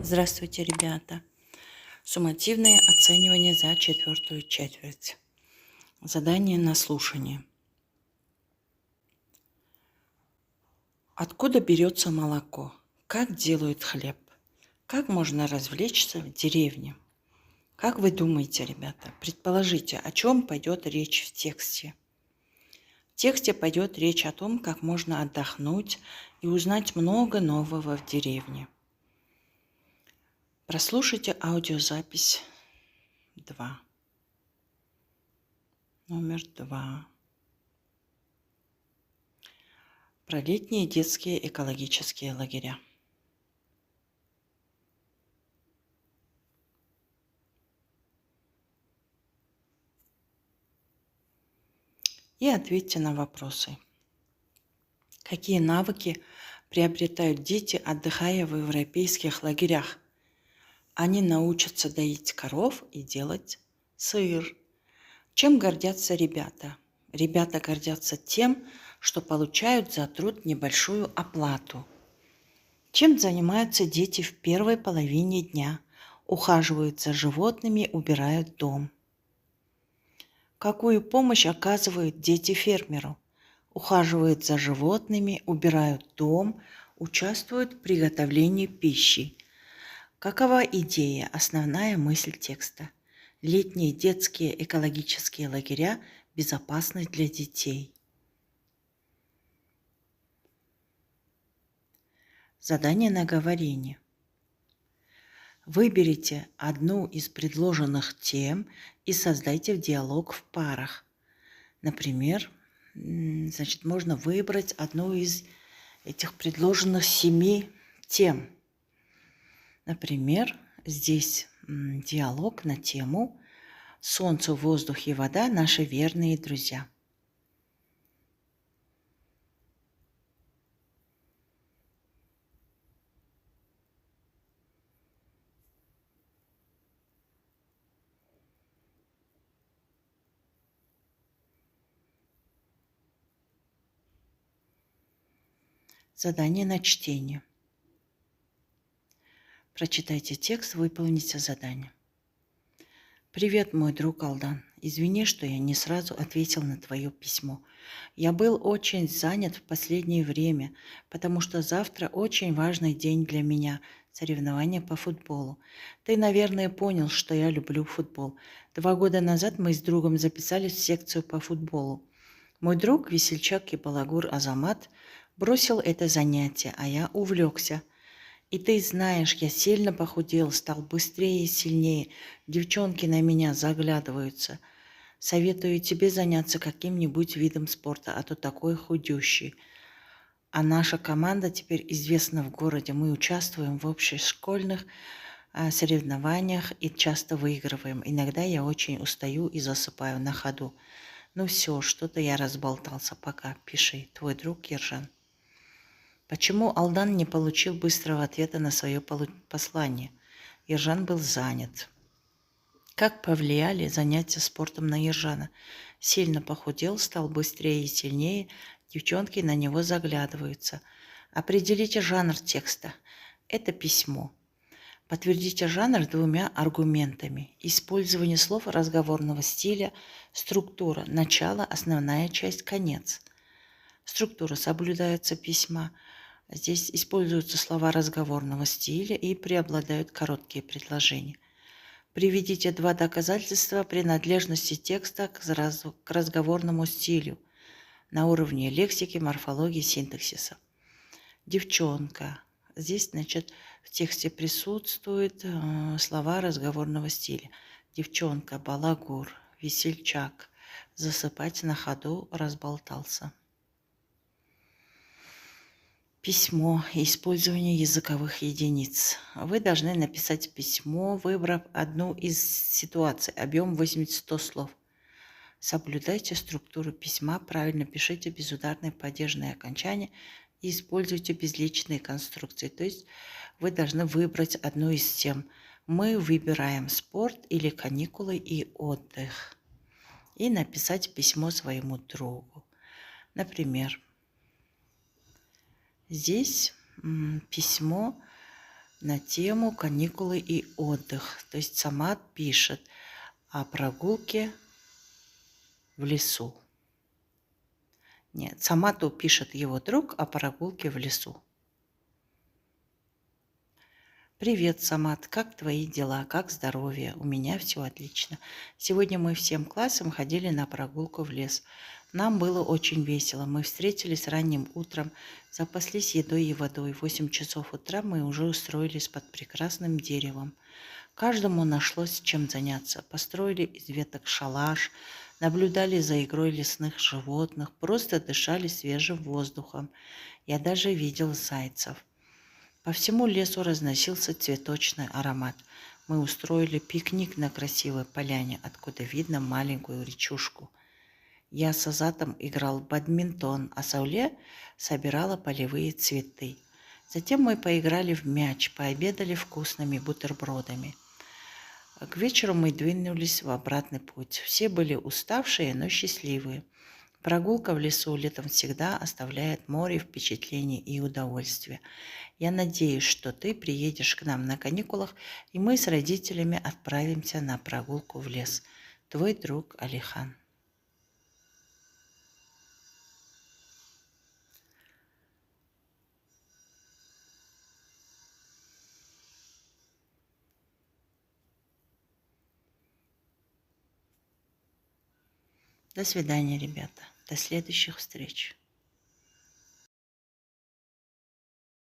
Здравствуйте, ребята! Суммативное оценивание за четвертую четверть. Задание на слушание. Откуда берется молоко? Как делают хлеб? Как можно развлечься в деревне? Как вы думаете, ребята, предположите, о чем пойдет речь в тексте? В тексте пойдет речь о том, как можно отдохнуть и узнать много нового в деревне. Прослушайте аудиозапись 2. Номер 2. Про летние детские экологические лагеря. И ответьте на вопросы. Какие навыки приобретают дети, отдыхая в европейских лагерях? Они научатся доить коров и делать сыр. Чем гордятся ребята? Ребята гордятся тем, что получают за труд небольшую оплату. Чем занимаются дети в первой половине дня? Ухаживают за животными, убирают дом. Какую помощь оказывают дети фермеру? Ухаживают за животными, убирают дом, участвуют в приготовлении пищи. Какова идея, основная мысль текста? Летние детские экологические лагеря безопасны для детей. Задание на говорение. Выберите одну из предложенных тем и создайте диалог в парах. Например, можно выбрать одну из этих предложенных 7 тем. Например, здесь диалог на тему «Солнце, воздух и вода – наши верные друзья». Задание на чтение. Прочитайте текст, выполните задание. Привет, мой друг Алдан. Извини, что я не сразу ответил на твое письмо. Я был очень занят в последнее время, потому что завтра очень важный день для меня – соревнования по футболу. Ты, наверное, понял, что я люблю футбол. 2 года назад мы с другом записались в секцию по футболу. Мой друг, весельчак и балагур Азамат, бросил это занятие, а я увлекся. И ты знаешь, я сильно похудел, стал быстрее и сильнее. Девчонки на меня заглядываются. Советую тебе заняться каким-нибудь видом спорта, а то такой худющий. А наша команда теперь известна в городе. Мы участвуем в общешкольных соревнованиях и часто выигрываем. Иногда я очень устаю и засыпаю на ходу. Ну все, что-то я разболтался. Пока. Пиши. Твой друг Ержан. Почему Алдан не получил быстрого ответа на свое послание? Ержан был занят. Как повлияли занятия спортом на Ержана? Сильно похудел, стал быстрее и сильнее, девчонки на него заглядываются. Определите жанр текста. Это письмо. Подтвердите жанр 2 аргументами. Использование слов разговорного стиля, структура, начало, основная часть, конец. Структура соблюдается письма. Здесь используются слова разговорного стиля и преобладают короткие предложения. Приведите 2 доказательства принадлежности текста к разговорному стилю на уровне лексики, морфологии, синтаксиса. Девчонка. Здесь, в тексте присутствуют слова разговорного стиля. Девчонка, балагур, весельчак, засыпать на ходу, разболтался. Письмо и использование языковых единиц. Вы должны написать письмо, выбрав одну из ситуаций, объем 80-100 слов. Соблюдайте структуру письма, правильно пишите безударные падежные окончания и используйте безличные конструкции. То есть вы должны выбрать одну из тем. Мы выбираем спорт или каникулы и отдых. И написать письмо своему другу. Например, здесь письмо на тему каникулы и отдых. То есть Самат пишет о прогулке в лесу. Нет, Самату пишет его друг о прогулке в лесу. Привет, Самат, как твои дела, как здоровье? У меня все отлично. Сегодня мы всем классом ходили на прогулку в лес. Нам было очень весело. Мы встретились ранним утром, запаслись едой и водой. В 8 часов утра мы уже устроились под прекрасным деревом. Каждому нашлось чем заняться. Построили из веток шалаш, наблюдали за игрой лесных животных, просто дышали свежим воздухом. Я даже видел зайцев. По всему лесу разносился цветочный аромат. Мы устроили пикник на красивой поляне, откуда видно маленькую речушку. Я с Азатом играл в бадминтон, а Сауле собирала полевые цветы. Затем мы поиграли в мяч, пообедали вкусными бутербродами. К вечеру мы двинулись в обратный путь. Все были уставшие, но счастливые. Прогулка в лесу летом всегда оставляет море впечатлений и удовольствия. Я надеюсь, что ты приедешь к нам на каникулах, и мы с родителями отправимся на прогулку в лес. Твой друг Алихан. До свидания, ребята. До следующих встреч.